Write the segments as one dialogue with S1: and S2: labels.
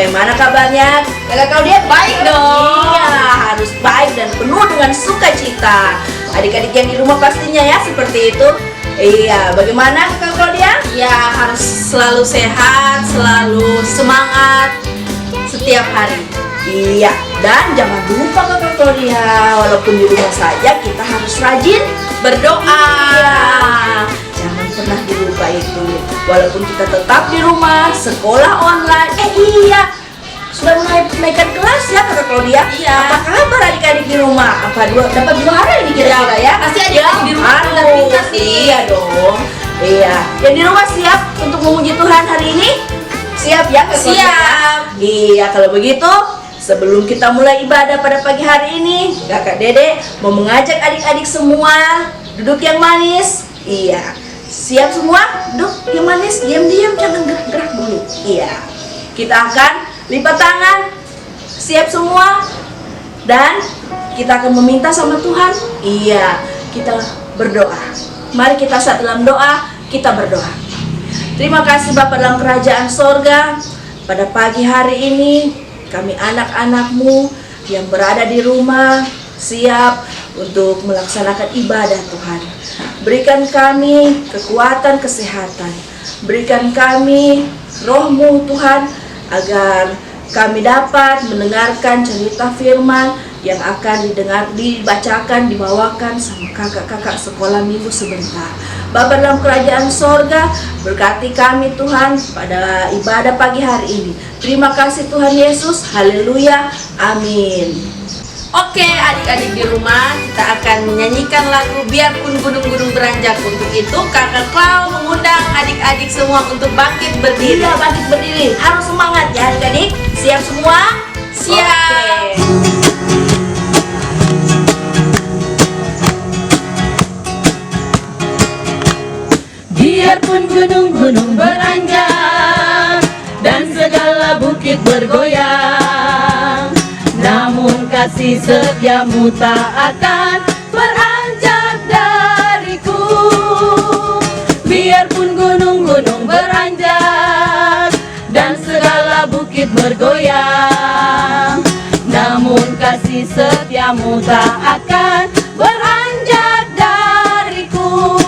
S1: Bagaimana kabarnya? Kakak Claudia baik dong. Iya, harus baik dan penuh dengan sukacita. Adik-adik yang di rumah pastinya ya seperti itu. Iya, bagaimana Kakak Claudia?
S2: Ya, harus selalu sehat, selalu semangat setiap hari.
S1: Iya, dan jangan lupa Kakak Claudia, walaupun di rumah saja kita harus rajin
S2: Berdoa.
S1: Iya, jangan pernah dilupa itu. Walaupun kita tetap di rumah, sekolah online. Iya, sudah mulai naikkan kelas ya Kakak Claudia.
S2: Iya.
S1: Apa kabar adik-adik di rumah? Dapat juara ini kira-kira ya?
S2: Pasti adik-adik di rumah
S1: Aduh,
S2: pada pintar nih.
S1: Iya dong. Iya. Yang di rumah siap untuk memuji Tuhan hari ini? Siap ya Kakak Claudia?
S2: Siap.
S1: Iya, kalau begitu sebelum kita mulai ibadah pada pagi hari ini, Kakak Dede mau mengajak adik-adik semua duduk yang manis. Iya, siap semua? Duduk yang manis, diam-diam, jangan gerak-gerak dulu. Iya, kita akan lipat tangan. Siap semua? Dan kita akan meminta sama Tuhan. Iya, kita berdoa. Mari kita saat dalam doa, kita berdoa. Terima kasih Bapa dalam kerajaan sorga. Pada pagi hari ini kami anak-anak-Mu yang berada di rumah siap untuk melaksanakan ibadah Tuhan. Berikan kami kekuatan kesehatan. Berikan kami Roh-Mu Tuhan agar kami dapat mendengarkan cerita firman yang akan dibacakan, dibawakan sama kakak-kakak sekolah minggu sebentar. Bapa dalam kerajaan sorga, berkati kami Tuhan pada ibadah pagi hari ini. Terima kasih Tuhan Yesus, haleluya, amin.
S2: Oke, adik-adik di rumah, kita akan menyanyikan lagu Biarpun Gunung-Gunung Beranjak. Untuk itu, Kakak Clau mengundang adik-adik semua untuk bangkit berdiri.
S1: Iya, bangkit berdiri, harus semangat ya adik-adik. Siap semua?
S2: Siap.
S1: Oke.
S3: Biarpun gunung-gunung beranjak dan segala bukit bergoyang, namun kasih setiamu tak akan beranjak dariku. Biarpun gunung-gunung beranjak dan segala bukit bergoyang, namun kasih setiamu tak akan beranjak dariku.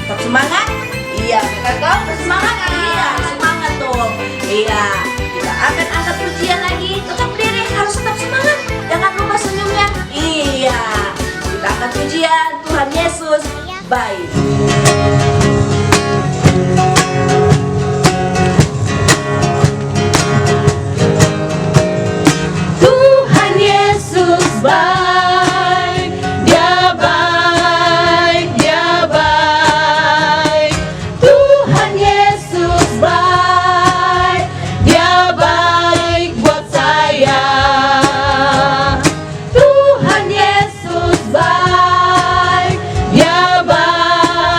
S1: Tetap semangat. Iya, kakak bersemangat. Iya, semangat dong. Iya, kita akan angkat pujian lagi. Tetap berdiri, harus tetap semangat. Jangan lupa senyumnya. Iya, kita angkat pujian. Tuhan Yesus baik.
S3: Tuhan Yesus baik, Dia baik, Dia baik. Tuhan Yesus baik, Dia baik buat saya. Tuhan Yesus baik, Dia baik.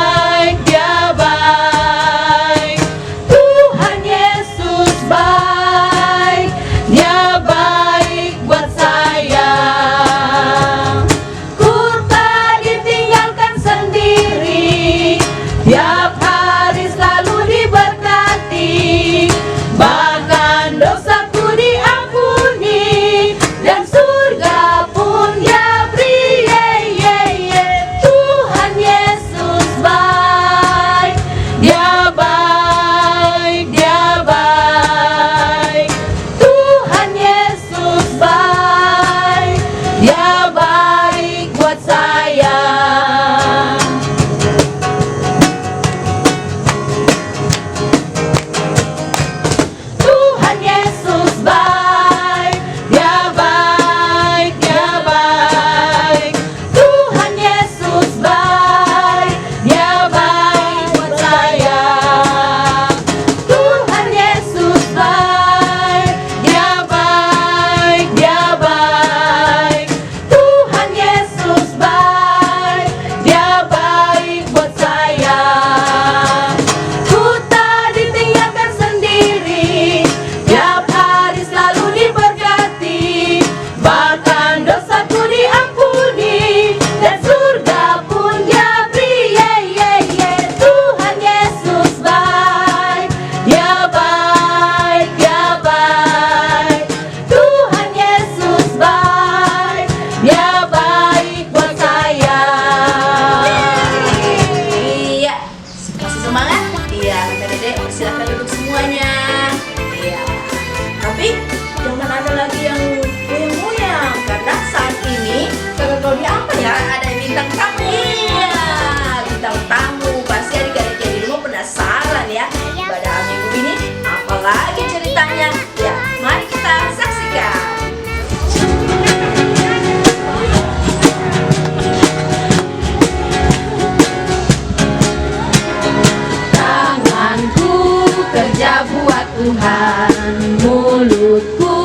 S1: Dede, silakan duduk semuanya. Iya. Tapi jangan ada lagi yang goyang-goyang karena saat ini kakak Claudia apa ya? Ada bintang tamu. Iya, bintang tamu. Pasti adik-adik yang di rumah penasaran ya. Pada minggu ini apalagi ceritanya? Ya, mari kita saksikan.
S3: Tanganku kerja buat Tuhan, mulutku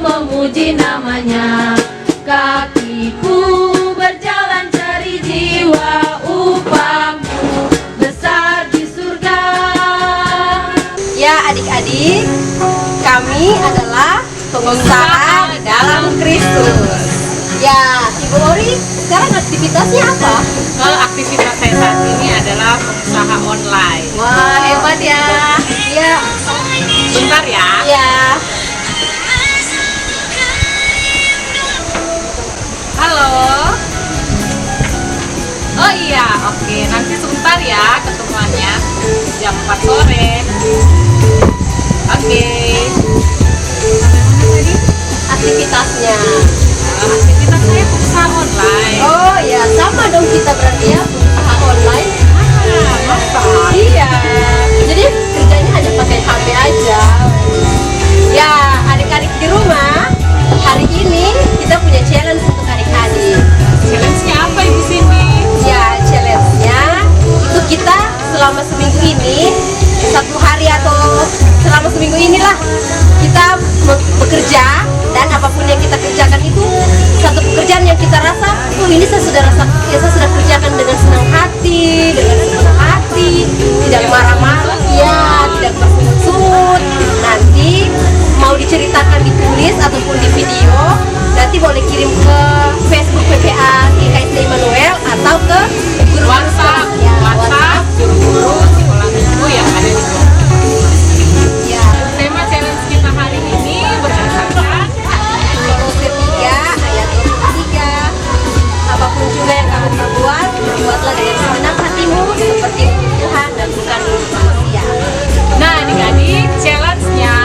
S3: memuji namanya, kakiku berjalan cari jiwa, upahku besar di surga.
S2: Ya adik-adik, kami adalah pengusaha dalam Kristus. Ya, Ibu Ori, sekarang aktivitasnya apa?
S4: Aktivitas saya saat ini adalah pengusaha online.
S2: Wah, hebat ya. Ya,
S4: Bentar ya.
S2: ya.
S4: Halo. Oh iya, oke. Nanti sebentar ya ketemuannya. Jam 4 sore. Oke. Sampai mana tadi?
S2: Aktivitasnya.
S4: Aktivitas saya pengusaha online.
S2: Oh ya, sama dong kita berarti ya, pengusaha online.
S4: Masa?
S2: Iya. Jadi kerjanya hanya pakai HP aja. Ya, adik-adik di rumah, hari ini kita punya challenge untuk adik-adik.
S4: Challenge-nya apa Ibu Cindy?
S2: Ya, challenge-nya itu kita selama seminggu ini, satu hari atau selama seminggu inilah kita bekerja, dan apapun yang kita kerjakan itu satu pekerjaan yang kita rasa, ini saya sudah kerjakan dengan senang hati, dengan senang hati, tidak marah-marah, ya, tidak bersungut. Nanti mau diceritakan, ditulis ataupun di video, nanti boleh kirim ke Facebook PPA IKSD Immanuel atau ke grup
S4: WhatsApp,
S2: ya,
S4: WhatsApp guru-guru sekolah minggu yang ada di blog.
S2: ya.
S4: Tema challenge kita hari ini berdasarkan
S2: Kolose 3 ayat 23. Apapun juga yang kamu perbuat, buatlah dengan segenap hatimu seperti Tuhan dan bukan untuk manusia.
S4: Nah adik-adik, challenge-nya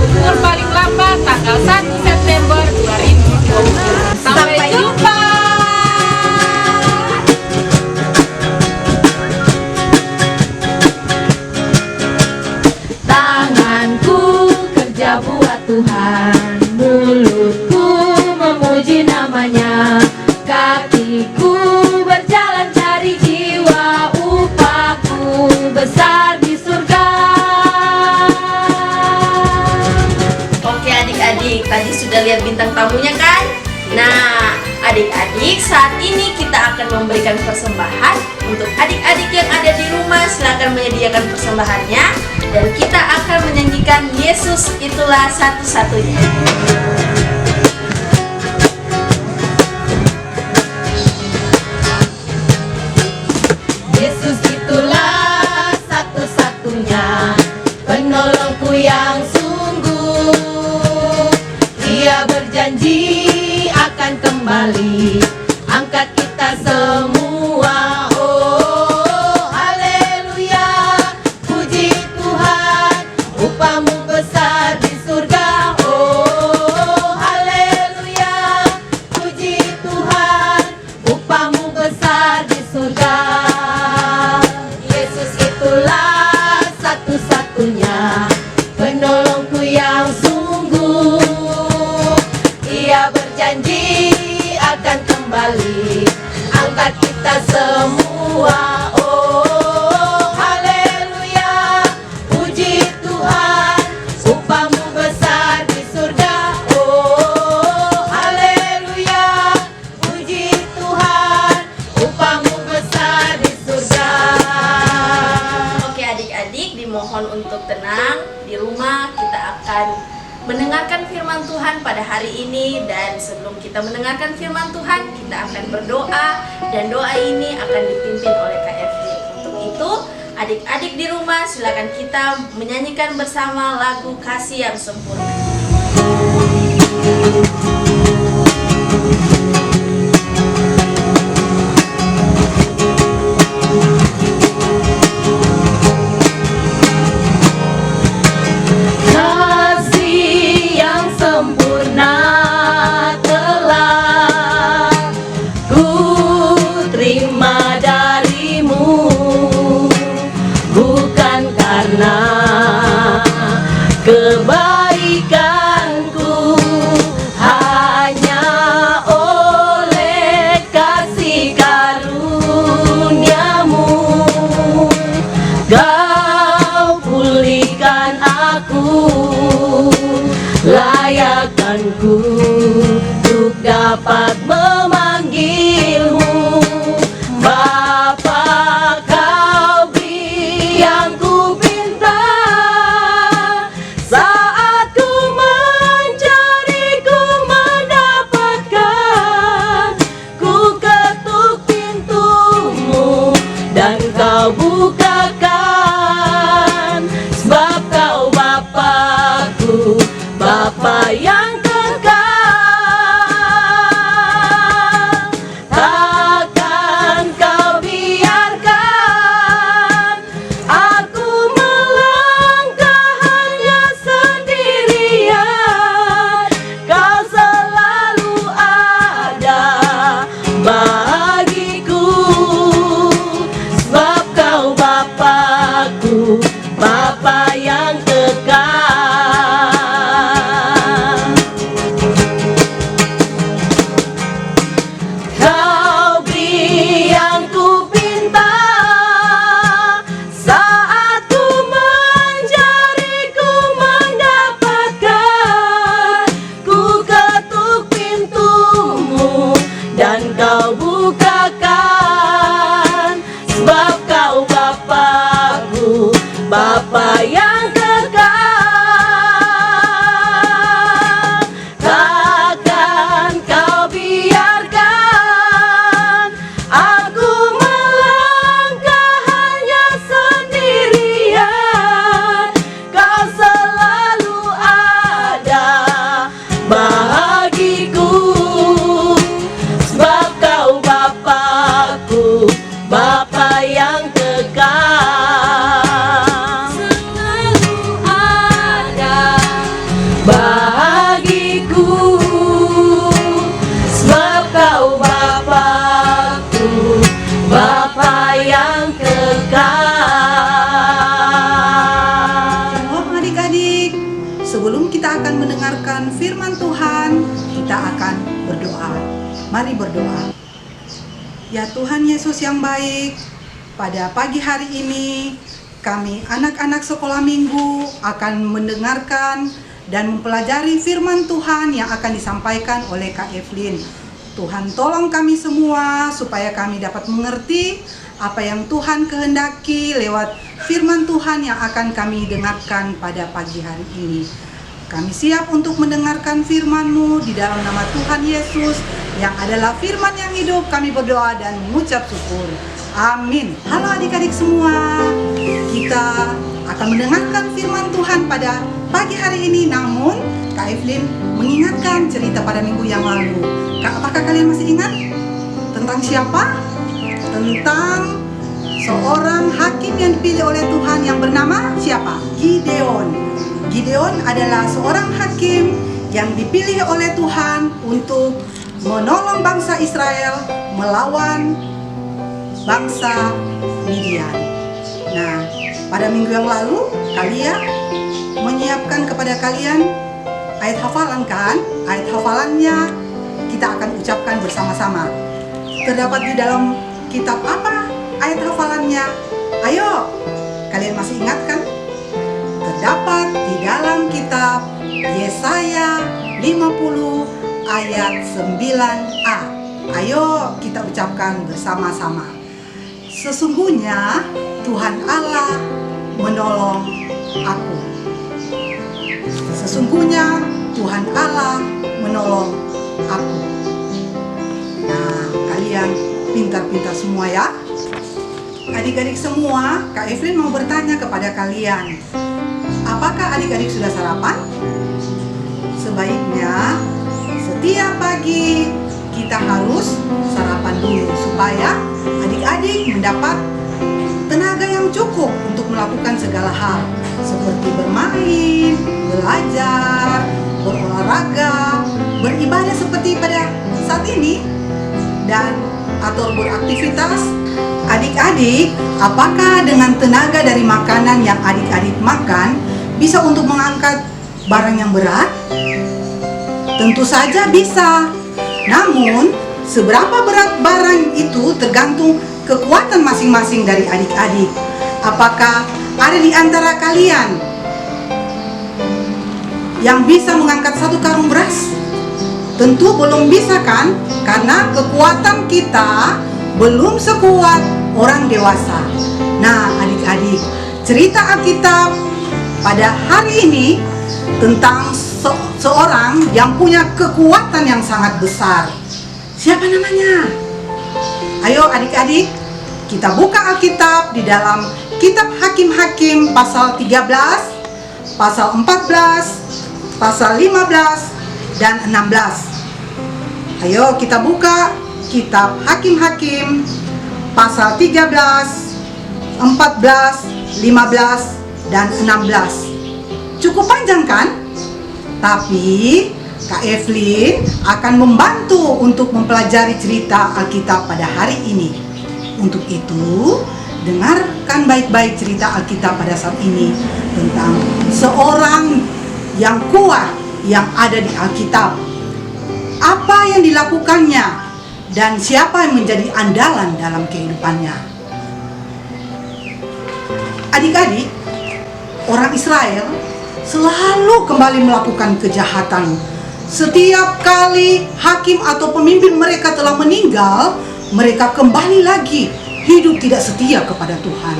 S4: umur paling lambat tanggal 1 September 2020. Sampai jumpa.
S3: Tanganku kerja buat Tuhan, mulutku memuji namanya, kakiku berjalan cari jiwa, upahku besar di surga.
S1: Oke adik-adik, tadi sudah lihat bintang tamunya kan? Nah, adik-adik, saat ini kita akan memberikan persembahan untuk adik-adik yang ada di rumah. Silakan menyediakan persembahannya dan kita akan menyanyikan Yesus itulah satu-satunya.
S3: Yesus itulah satu-satunya penolongku yang sungguh. Dia berjanji akan kembali angkat kita semua. Oh haleluya, puji Tuhan, upahmu besar di surga. Oh haleluya, puji Tuhan, upahmu besar di surga. Yesus itulah satu-satunya penolongku yang sungguh. Ia berjanji akan kembali angkat kita semua. Oh haleluya, puji Tuhan, upahmu besar di surga. Oh haleluya, puji Tuhan, upahmu besar di surga.
S1: Oke adik-adik, dimohon untuk tenang di rumah. Kita akan mendengarkan firman Tuhan pada hari ini, dan sebelum kita mendengarkan firman Tuhan, kita akan berdoa, dan doa ini akan dipimpin oleh KFD. Untuk itu, adik-adik di rumah silakan kita menyanyikan bersama lagu Kasih yang Sempurna.
S3: karena kebaikanku hanya oleh kasih karuniamu. Kau pulihkan aku, layakkanku untuk dapat memanggilmu Bapa. Kau beri yang ku pinta, saat ku mencari ku mendapatkan. Ku ketuk pintumu dan kau bukakan, sebab kau Bapakku, Bapa yang kekal. Takkan kau biarkan aku melangkah hanya sendirian. Kau selalu ada bagiku, sebab kau Bapakku, Bapa yang kekal. Kau beri yang ku pinta, saat ku mencari ku mendapatkan. Ku ketuk pintumu dan kau bukakan, sebab kau Bapakku, Bapa yang kekal. Takkan kau biarkan aku melangkah hanya sendirian. Kau selalu ada bagiku, sebab kau Bapakku, Bapa yang kekal. Selalu ada bagiku, sebab kau Bapakku, Bapa yang kekal.
S5: Oh adik-adik, sebelum kita akan mendengarkan firman Tuhan, kita akan berdoa. Mari berdoa. Ya Tuhan Yesus yang baik, pada pagi hari ini kami anak-anak sekolah minggu akan mendengarkan dan mempelajari firman Tuhan yang akan disampaikan oleh Kak Evelyn. Tuhan tolong kami semua supaya kami dapat mengerti apa yang Tuhan kehendaki lewat firman Tuhan yang akan kami dengarkan pada pagi hari ini. Kami siap untuk mendengarkan firman-Mu di dalam nama Tuhan Yesus yang adalah firman yang hidup. Kami berdoa dan mengucap syukur. Amin. Halo adik-adik semua. Kita akan mendengarkan firman Tuhan pada pagi hari ini. Namun Kak Evelyn mengingatkan cerita pada minggu yang lalu. Apakah kalian masih ingat? Tentang siapa? Tentang seorang hakim yang dipilih oleh Tuhan yang bernama siapa? Gideon. Gideon adalah seorang hakim yang dipilih oleh Tuhan untuk menolong bangsa Israel melawan bangsa Midian. Nah, pada minggu yang lalu kalian menyiapkan kepada kalian ayat hafalan kan? Ayat hafalannya kita akan ucapkan bersama-sama. Terdapat di dalam kitab apa ayat hafalannya? Ayo, kalian masih ingat kan? Terdapat di dalam kitab Yesaya 50 ayat 9a. Ayo kita ucapkan bersama-sama. Sesungguhnya Tuhan Allah menolong aku. Sesungguhnya Tuhan Allah menolong aku. Nah, kalian pintar-pintar semua ya. Adik-adik semua, Kak Evelyn mau bertanya kepada kalian. Apakah adik-adik sudah sarapan? Sebaiknya setiap pagi kita harus sarapan dulu supaya adik-adik mendapat tenaga yang cukup untuk melakukan segala hal seperti bermain, belajar, berolahraga, beribadah seperti pada saat ini dan atau beraktivitas. Adik-adik, apakah dengan tenaga dari makanan yang adik-adik makan bisa untuk mengangkat barang yang berat? Tentu saja bisa. Namun, seberapa berat barang itu tergantung kekuatan masing-masing dari adik-adik. Apakah ada di antara kalian yang bisa mengangkat 1 karung beras? Tentu belum bisa kan? Karena kekuatan kita belum sekuat orang dewasa. Nah, adik-adik, cerita Alkitab pada hari ini tentang seorang yang punya kekuatan yang sangat besar. Siapa namanya? Ayo adik-adik, kita buka Alkitab di dalam Kitab Hakim-Hakim pasal 13, pasal 14, pasal 15, dan 16. Ayo kita buka Kitab Hakim-Hakim pasal 13, 14, 15, dan 16. Cukup panjang kan? Tapi Kak Evelyn akan membantu untuk mempelajari cerita Alkitab pada hari ini. Untuk itu, dengarkan baik-baik cerita Alkitab pada saat ini tentang seorang yang kuat yang ada di Alkitab. Apa yang dilakukannya dan siapa yang menjadi andalan dalam kehidupannya. Adik-adik, orang Israel selalu kembali melakukan kejahatan. Setiap kali hakim atau pemimpin mereka telah meninggal, mereka kembali lagi hidup tidak setia kepada Tuhan.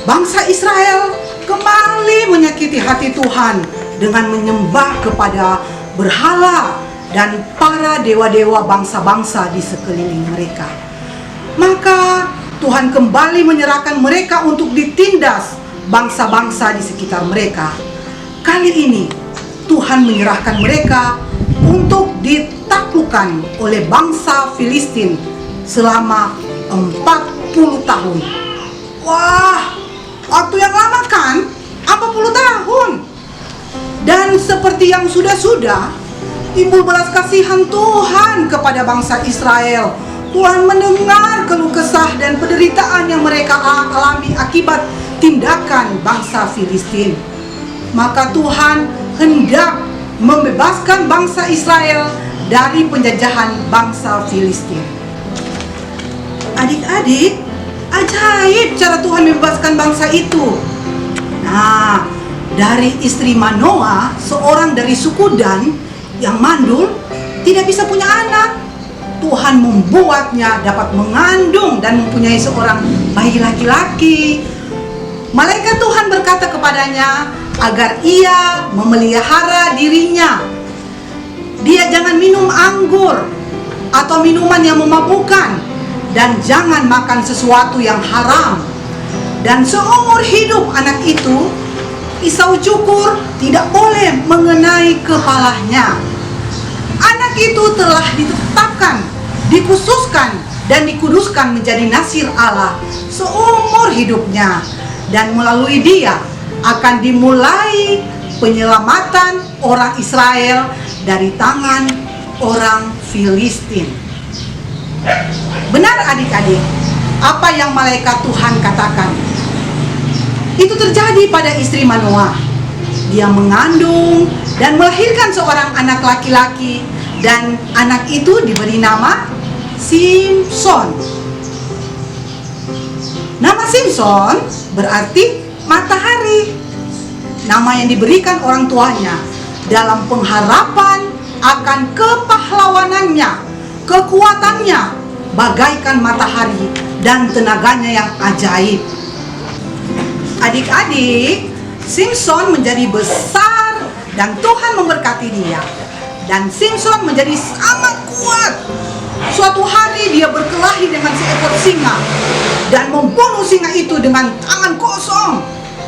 S5: Bangsa Israel kembali menyakiti hati Tuhan dengan menyembah kepada berhala dan para dewa-dewa bangsa-bangsa di sekeliling mereka. Maka Tuhan kembali menyerahkan mereka untuk ditindas bangsa-bangsa di sekitar mereka. Kali ini Tuhan menyerahkan mereka untuk ditaklukkan oleh bangsa Filistin selama 40 tahun. Wah, waktu yang lama kan? 40 tahun. Dan seperti yang sudah-sudah, timbul belas kasihan Tuhan kepada bangsa Israel. Tuhan mendengar keluh kesah dan penderitaan yang mereka alami akibat tindakan bangsa Filistin. Maka Tuhan hendak membebaskan bangsa Israel dari penjajahan bangsa Filistin. Adik-adik, ajaib cara Tuhan membebaskan bangsa itu. Nah, dari istri Manoah, seorang dari suku Dan yang mandul, tidak bisa punya anak. Tuhan membuatnya dapat mengandung dan mempunyai seorang bayi laki-laki. Malaikat Tuhan berkata kepadanya agar ia memelihara dirinya. Dia jangan minum anggur atau minuman yang memabukkan, dan jangan makan sesuatu yang haram. Dan seumur hidup anak itu, pisau cukur tidak boleh mengenai kepalanya. Anak itu telah ditetapkan, dikhususkan, dan dikuduskan menjadi nasir Allah seumur hidupnya. Dan melalui dia akan dimulai penyelamatan orang Israel dari tangan orang Filistin. Benar adik-adik, apa yang malaikat Tuhan katakan? Itu terjadi pada istri Manoah. Dia mengandung dan melahirkan seorang anak laki-laki, dan anak itu diberi nama Simson. Nama Simson berarti matahari. Nama yang diberikan orang tuanya dalam pengharapan akan kepahlawanannya, kekuatannya bagaikan matahari, dan tenaganya yang ajaib. Adik-adik, Simson menjadi besar dan Tuhan memberkati dia. Dan Simson menjadi sangat kuat. Suatu hari dia berkelahi dengan seekor singa dan membunuh singa itu dengan tangan kosong.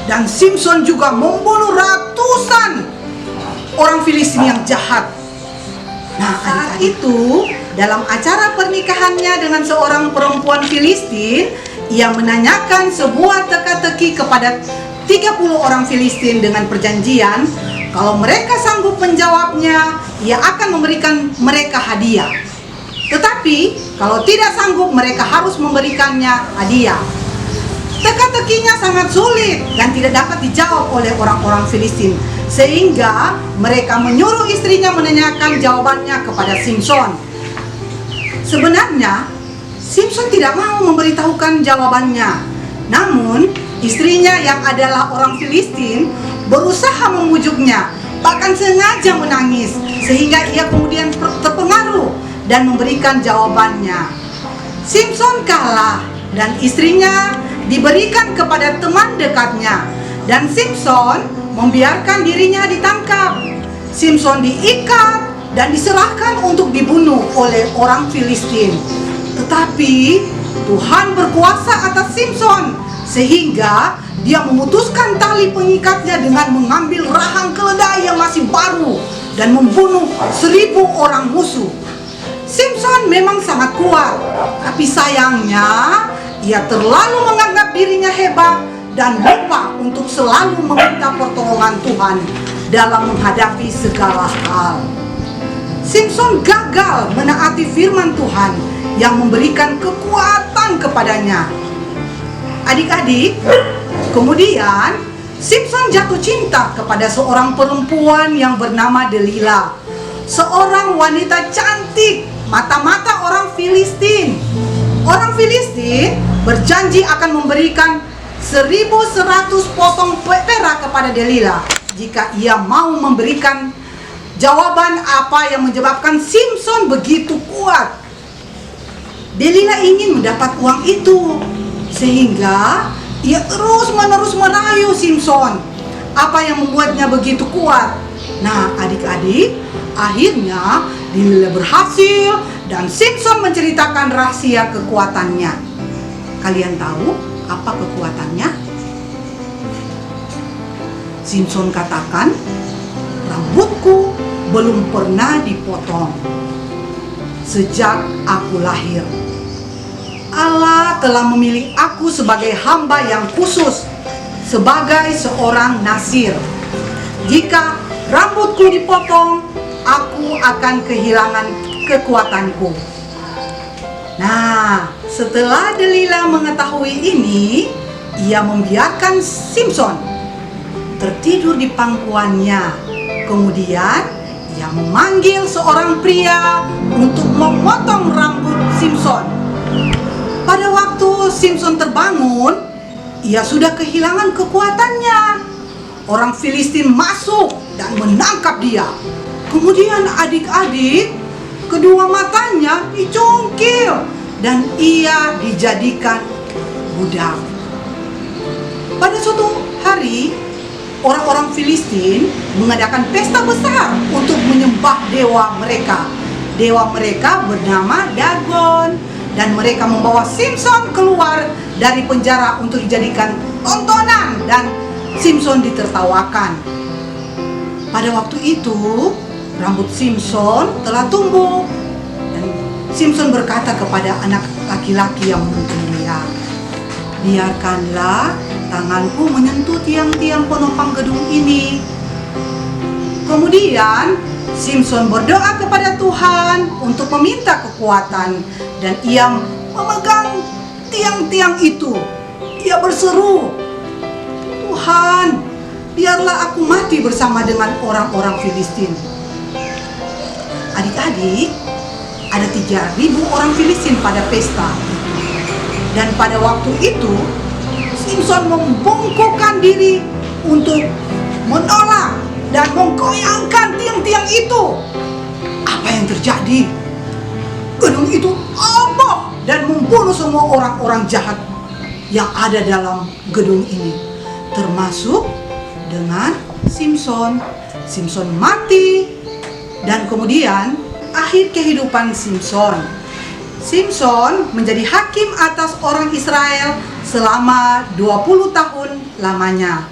S5: Dan Simson juga membunuh ratusan orang Filistin yang jahat. Nah, saat itu dalam acara pernikahannya dengan seorang perempuan Filistin, ia menanyakan sebuah teka-teki kepada 30 orang Filistin dengan perjanjian, kalau mereka sanggup menjawabnya, ia akan memberikan mereka hadiah. Tetapi kalau tidak sanggup, mereka harus memberikannya hadiah. Teka-tekinya sangat sulit dan tidak dapat dijawab oleh orang-orang Filistin, sehingga mereka menyuruh istrinya menanyakan jawabannya kepada Simson. Sebenarnya Simson tidak mau memberitahukan jawabannya, namun istrinya yang adalah orang Filistin berusaha memujuknya, bahkan sengaja menangis, sehingga ia kemudian terpengaruh dan memberikan jawabannya. Simson kalah dan istrinya diberikan kepada teman dekatnya, dan Simson membiarkan dirinya ditangkap. Simson diikat dan diserahkan untuk dibunuh oleh orang Filistin. Tetapi Tuhan berkuasa atas Simson, sehingga dia memutuskan tali pengikatnya dengan mengambil rahang keledai yang masih baru dan membunuh 1.000 orang musuh. Simson memang sangat kuat, tapi sayangnya ia terlalu menganggap dirinya hebat dan lupa untuk selalu meminta pertolongan Tuhan dalam menghadapi segala hal. Simson gagal menaati firman Tuhan yang memberikan kekuatan kepadanya. Adik-adik, kemudian Simson jatuh cinta kepada seorang perempuan yang bernama Delila, seorang wanita cantik mata-mata orang Filistin. Orang Filistin berjanji akan memberikan 1.100 potong perak kepada Delila jika ia mau memberikan jawaban apa yang menyebabkan Simson begitu kuat. Delila ingin mendapat uang itu, sehingga ia terus-menerus merayu Simson. Apa yang membuatnya begitu kuat? Nah, adik-adik, akhirnya Delila berhasil dan Simson menceritakan rahasia kekuatannya. Kalian tahu apa kekuatannya? Simson katakan, "Rambutku belum pernah dipotong sejak aku lahir. Allah telah memilih aku sebagai hamba yang khusus, sebagai seorang nasir. Jika rambutku dipotong, aku akan kehilangan kekuatanku." Nah, setelah Delila mengetahui ini, ia membiarkan Simson tertidur di pangkuannya. Kemudian ia memanggil seorang pria untuk memotong rambut Simson. Pada waktu Simson terbangun, ia sudah kehilangan kekuatannya. Orang Filistin masuk dan menangkap dia. Kemudian adik-adik, kedua matanya dicungkil dan ia dijadikan budak. Pada suatu hari, orang-orang Filistin mengadakan pesta besar untuk menyembah dewa mereka. Dewa mereka bernama Dagon, dan mereka membawa Simson keluar dari penjara untuk dijadikan tontonan, dan Simson ditertawakan. Pada waktu itu, rambut Simson telah tumbuh, dan Simson berkata kepada anak laki-laki yang menuntun dia, "Biarkanlah tanganku menyentuh tiang-tiang penopang gedung ini." Kemudian Simson berdoa kepada Tuhan untuk meminta kekuatan, dan ia memegang tiang-tiang itu. Ia berseru, "Tuhan, biarlah aku mati bersama dengan orang-orang Filistin." Adik-adik, ada 3.000 orang Filistin pada pesta. Dan pada waktu itu, Simson membungkukkan diri untuk menolak dan menggoyangkan tiang-tiang itu. Apa yang terjadi? Gedung itu roboh dan membunuh semua orang-orang jahat yang ada dalam gedung ini, termasuk dengan Simson. Simson mati, dan kemudian akhir kehidupan Simson. Simson menjadi hakim atas orang Israel selama 20 tahun lamanya.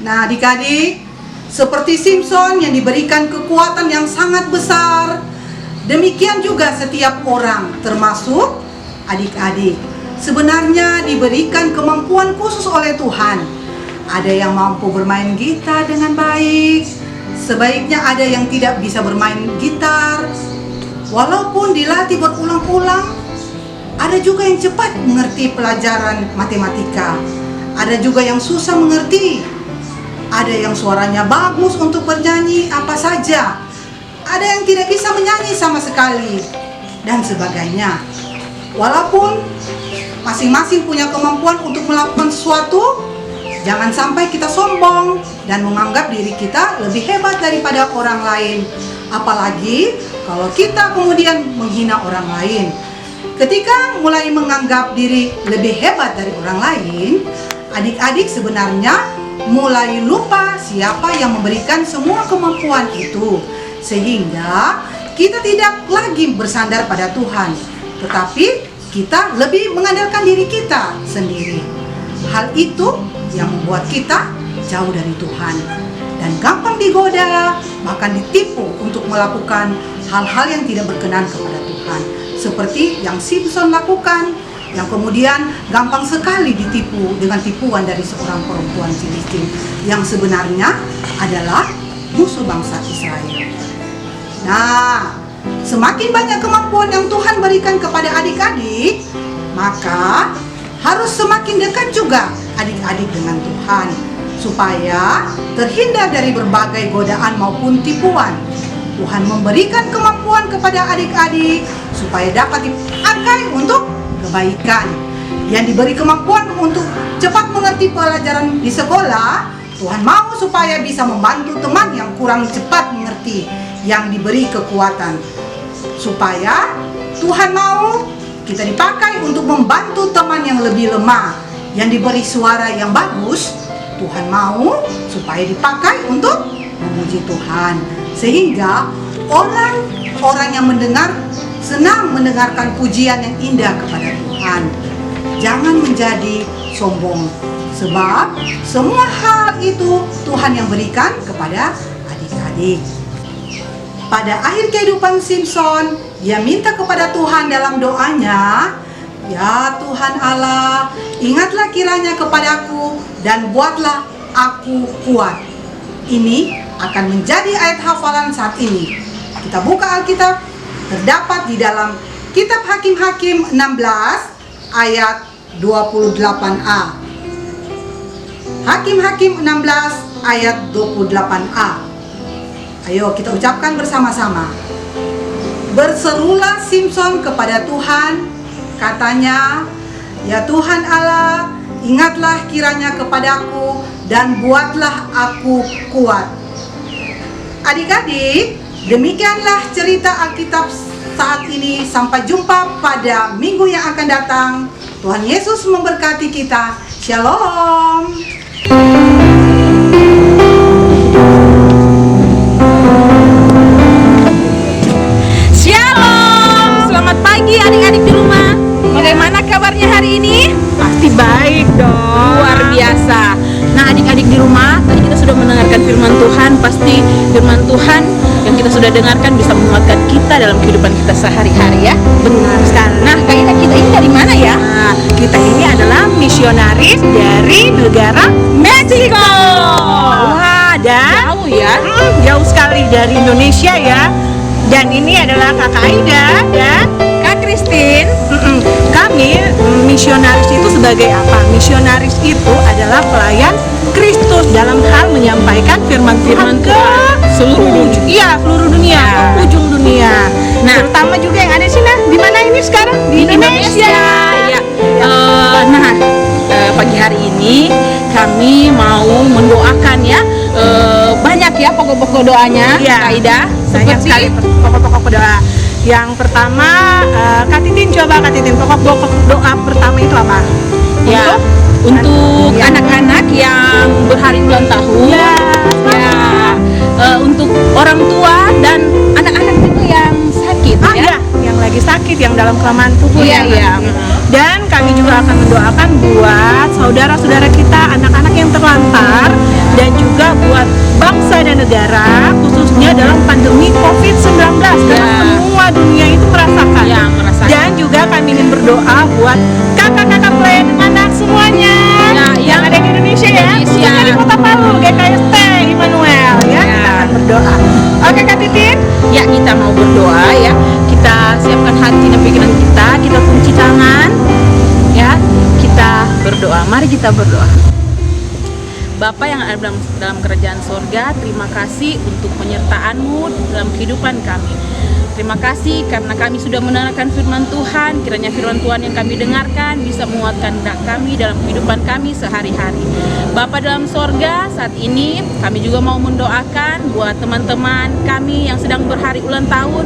S5: Nah, adik-adik, seperti Simson yang diberikan kekuatan yang sangat besar, demikian juga setiap orang, termasuk adik-adik, sebenarnya diberikan kemampuan khusus oleh Tuhan. Ada yang mampu bermain gitar dengan baik, sebaiknya ada yang tidak bisa bermain gitar. walaupun dilatih berulang-ulang, ada juga yang cepat mengerti pelajaran matematika, ada juga yang susah mengerti, ada yang suaranya bagus untuk bernyanyi apa saja, ada yang tidak bisa menyanyi sama sekali, dan sebagainya. Walaupun masing-masing punya kemampuan untuk melakukan sesuatu, jangan sampai kita sombong dan menganggap diri kita lebih hebat daripada orang lain. Apalagi kalau kita kemudian menghina orang lain. Ketika mulai menganggap diri lebih hebat dari orang lain, adik-adik sebenarnya mulai lupa siapa yang memberikan semua kemampuan itu. Sehingga kita tidak lagi bersandar pada Tuhan, tetapi kita lebih mengandalkan diri kita sendiri. Hal itu yang membuat kita jauh dari Tuhan dan gampang digoda, bahkan ditipu untuk melakukan hal-hal yang tidak berkenan kepada Tuhan. Seperti yang Simpson lakukan, yang kemudian gampang sekali ditipu dengan tipuan dari seorang perempuan Filistin yang sebenarnya adalah musuh bangsa Israel. Nah, semakin banyak kemampuan yang Tuhan berikan kepada adik-adik, maka harus semakin dekat juga adik-adik dengan Tuhan, supaya terhindar dari berbagai godaan maupun tipuan. Tuhan memberikan kemampuan kepada adik-adik supaya dapat dipakai untuk kebaikan. Yang diberi kemampuan untuk cepat mengerti pelajaran di sekolah, Tuhan mau supaya bisa membantu teman yang kurang cepat mengerti, yang diberi kekuatan. Supaya Tuhan mau kita dipakai untuk membantu teman yang lebih lemah, yang diberi suara yang bagus. Tuhan mau supaya dipakai untuk memuji Tuhan, sehingga orang-orang yang mendengar senang mendengarkan pujian yang indah kepada Tuhan. Jangan menjadi sombong, sebab semua hal itu Tuhan yang berikan kepada adik-adik. Pada akhir kehidupan Simpson, dia minta kepada Tuhan dalam doanya, "Ya Tuhan Allah, ingatlah kiranya kepadaku dan buatlah aku kuat." Ini akan menjadi ayat hafalan saat ini. Kita buka Alkitab, terdapat di dalam Kitab Hakim-Hakim 16 ayat 28a. Hakim-Hakim 16 ayat 28a. Ayo kita ucapkan bersama-sama. Berserulah Simpson kepada Tuhan, katanya, "Ya Tuhan Allah, ingatlah kiranya kepadaku dan buatlah aku kuat." Adik-adik, demikianlah cerita Alkitab saat ini. Sampai jumpa pada minggu yang akan datang. Tuhan Yesus memberkati kita. Shalom.
S6: Shalom, selamat pagi adik-adik di rumah. Bagaimana kabarnya hari ini? Pasti baik dong. Luar biasa. Nah, adik-adik di rumah, tadi kita sudah mendengarkan firman Tuhan. Pasti firman Tuhan yang kita sudah dengarkan bisa menguatkan kita dalam kehidupan kita sehari-hari ya. Benar sekali. Nah, kayaknya kita ini dari mana ya? Nah, kita ini adalah misionaris dari negara Meksiko. Wah, dan jauh ya? Jauh sekali dari Indonesia ya. Dan ini adalah Kakak Aida dan Kak Christine. Kami misionaris itu sebagai apa? Misionaris itu adalah pelayan Kristus dalam hal menyampaikan firman Tuhan ke seluruh dunia. Iya, seluruh dunia, ke ujung dunia. Nah, terutama juga yang ada di sini. Di mana ini sekarang? Di Indonesia. Ya. Pagi hari ini kami mau mendoakan ya. Banyak ya pokok-pokok doanya, Kak Aida. Banyak sekali pokok-pokok doa. Yang pertama, Kak Titin coba Kak Titin, pokok doa pertama itu apa? Ya, untuk anak-anak yang berhari ulang tahun. Untuk orang tua dan anak-anak juga yang sakit ya. Yang lagi sakit, yang dalam kelemahan tubuh ya. Dan kami juga akan mendoakan buat saudara-saudara kita, anak-anak yang terlantar, dan juga buat bangsa dan negara, khususnya dalam pandemi COVID-19 karena semua dunia itu merasakan. Dan juga kami ingin berdoa buat kakak-kakak pelayan anak semuanya yang ada di Indonesia ya, khususnya di Kota Palu, GKST Immanuel ya. Kita akan berdoa. Oke Kak Titin? Ya, kita mau berdoa ya. Kita siapkan hati dan pikiran kita, kita kunci tangan, ya, kita berdoa. Mari kita berdoa. Bapa yang ada dalam kerajaan sorga, terima kasih untuk penyertaan-Mu dalam kehidupan kami. Terima kasih karena kami sudah mendengarkan firman Tuhan. Kiranya firman Tuhan yang kami dengarkan bisa menguatkan kami dalam kehidupan kami sehari-hari. Bapa dalam sorga, saat ini kami juga mau mendoakan buat teman-teman kami yang sedang berhari ulang tahun.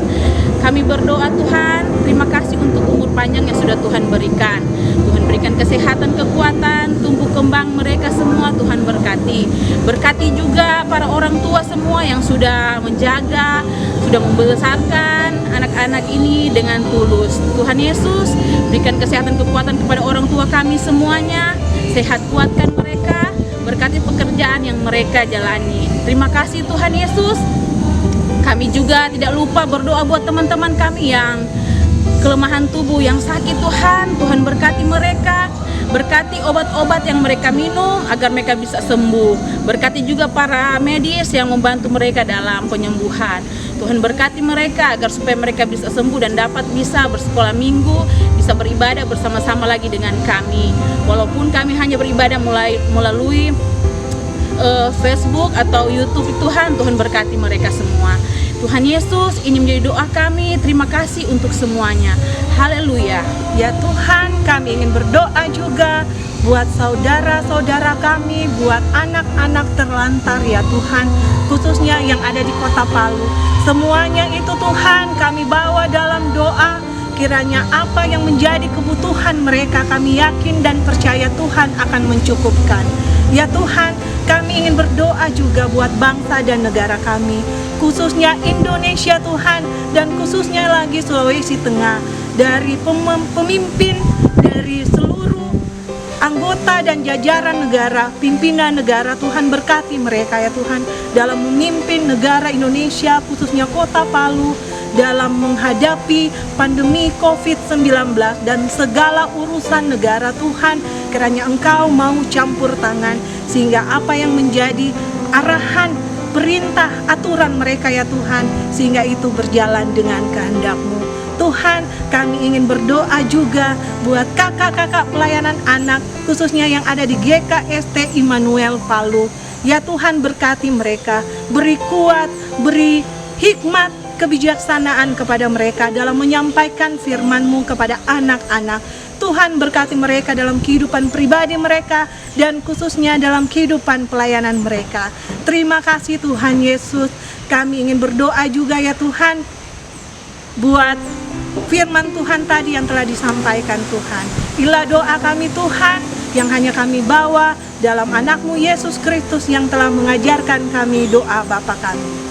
S6: Kami berdoa Tuhan, terima kasih untuk umur panjang yang sudah Tuhan berikan. Tuhan berikan kesehatan, kekuatan, tumbuh kembang mereka semua, Tuhan berkati. Berkati juga para orang tua semua yang sudah menjaga, sudah membesarkan anak-anak ini dengan tulus. Tuhan Yesus, berikan kesehatan, kekuatan kepada orang tua kami semuanya. Sehat, kuatkan mereka, berkati pekerjaan yang mereka jalani. Terima kasih Tuhan Yesus. Kami juga tidak lupa berdoa buat teman-teman kami yang kelemahan tubuh, yang sakit Tuhan. Tuhan berkati mereka, berkati obat-obat yang mereka minum agar mereka bisa sembuh. Berkati juga para medis yang membantu mereka dalam penyembuhan. Tuhan berkati mereka agar supaya mereka bisa sembuh dan dapat bisa bersekolah minggu, bisa beribadah bersama-sama lagi dengan kami. Walaupun kami hanya beribadah melalui Facebook atau YouTube, Tuhan berkati mereka semua. Tuhan Yesus, ini menjadi doa kami. Terima kasih untuk semuanya. Haleluya.
S7: Ya Tuhan, kami ingin berdoa juga buat saudara-saudara kami, buat anak-anak terlantar ya Tuhan, khususnya yang ada di Kota Palu. Semuanya itu Tuhan kami bawa dalam doa. Kiranya apa yang menjadi kebutuhan mereka, kami yakin dan percaya Tuhan akan mencukupkan. Ya Tuhan, kami ingin berdoa juga buat bangsa dan negara kami, khususnya Indonesia Tuhan, dan khususnya lagi Sulawesi Tengah. Dari pemimpin, dari seluruh anggota dan jajaran negara, pimpinan negara, Tuhan berkati mereka ya Tuhan, dalam memimpin negara Indonesia, khususnya Kota Palu, dalam menghadapi pandemi COVID-19 dan segala urusan negara. Tuhan, kiranya Engkau mau campur tangan, sehingga apa yang menjadi arahan, perintah, aturan mereka ya Tuhan, sehingga itu berjalan dengan kehendak-Mu. Tuhan, kami ingin berdoa juga buat kakak-kakak pelayanan anak, khususnya yang ada di GKST Immanuel Palu. Ya Tuhan, berkati mereka, beri kuat, beri hikmat, kebijaksanaan kepada mereka dalam menyampaikan firman-Mu kepada anak-anak. Tuhan, berkati mereka dalam kehidupan pribadi mereka dan khususnya dalam kehidupan pelayanan mereka. Terima kasih Tuhan Yesus. Kami ingin berdoa juga ya Tuhan buat firman Tuhan tadi yang telah disampaikan Tuhan. Inilah doa kami Tuhan yang hanya kami bawa dalam anak-Mu Yesus Kristus yang telah mengajarkan kami doa Bapa kami.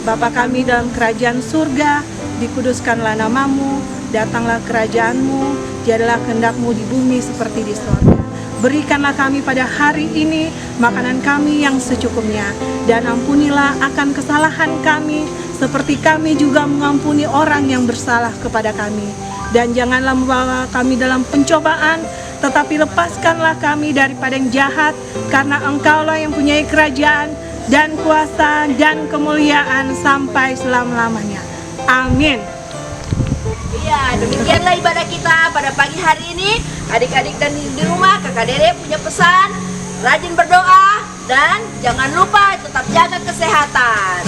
S7: Bapa kami dalam kerajaan surga, dikuduskanlah nama-Mu, datanglah kerajaan-Mu, jadilah kehendak-Mu di bumi seperti di sorga. Berikanlah kami pada hari ini makanan kami yang secukupnya, dan ampunilah akan kesalahan kami, seperti kami juga mengampuni orang yang bersalah kepada kami. Dan janganlah membawa kami dalam pencobaan, tetapi lepaskanlah kami daripada yang jahat, karena Engkaulah yang punya kerajaan, dan kuasa dan kemuliaan sampai selama-lamanya. Amin.
S1: Ya, demikianlah ibadah kita pada pagi hari ini. Adik-adik dan di rumah, kakak Dede punya pesan, rajin berdoa dan jangan lupa tetap jaga kesehatan.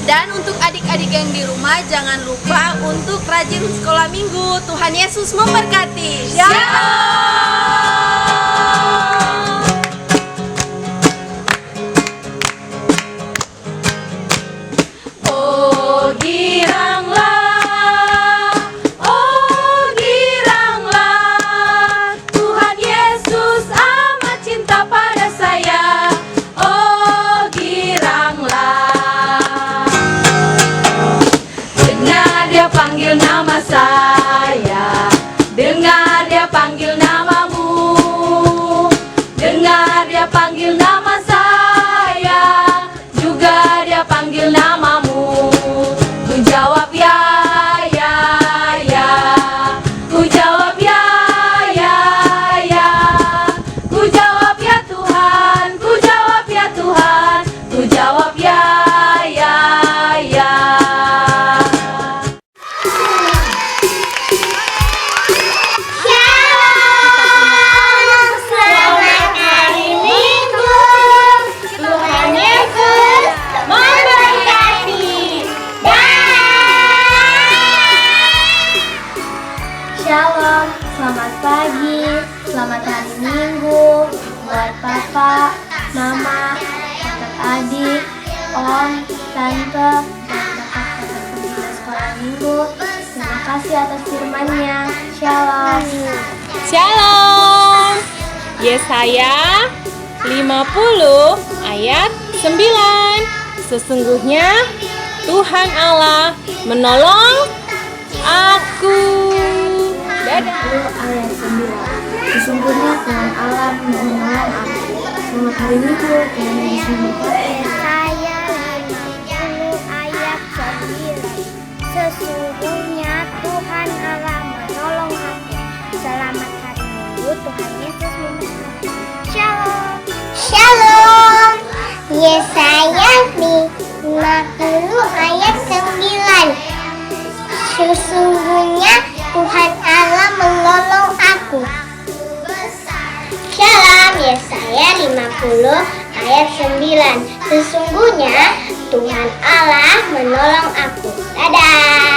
S2: Dan untuk adik-adik yang di rumah, jangan lupa untuk rajin sekolah minggu. Tuhan Yesus memberkati. Shalom.
S8: Om, Tante, dan kakak-kakak di sekolah minggu. Terima kasih atas firman-Nya. Shalom.
S6: Shalom. Yesaya 50 ayat 9. Sesungguhnya Tuhan Allah menolong aku. Dadah.
S8: Ayat 9. Sesungguhnya Tuhan Allah menolong aku. Selamat hari Minggu. Tuhan Yesus memberkati.
S9: Yesaya 50 ayat 9. Sesungguhnya Tuhan Allah menolong aku. Selamat hari Minggu. Tuhan Yesus memberkati. Shalom. Shalom. Yesaya 50 ayat 9. Sesungguhnya Tuhan Allah menolong aku. Shalom. Yesaya 50 ayat 9. Sesungguhnya Tuhan Allah menolong aku. Dadah.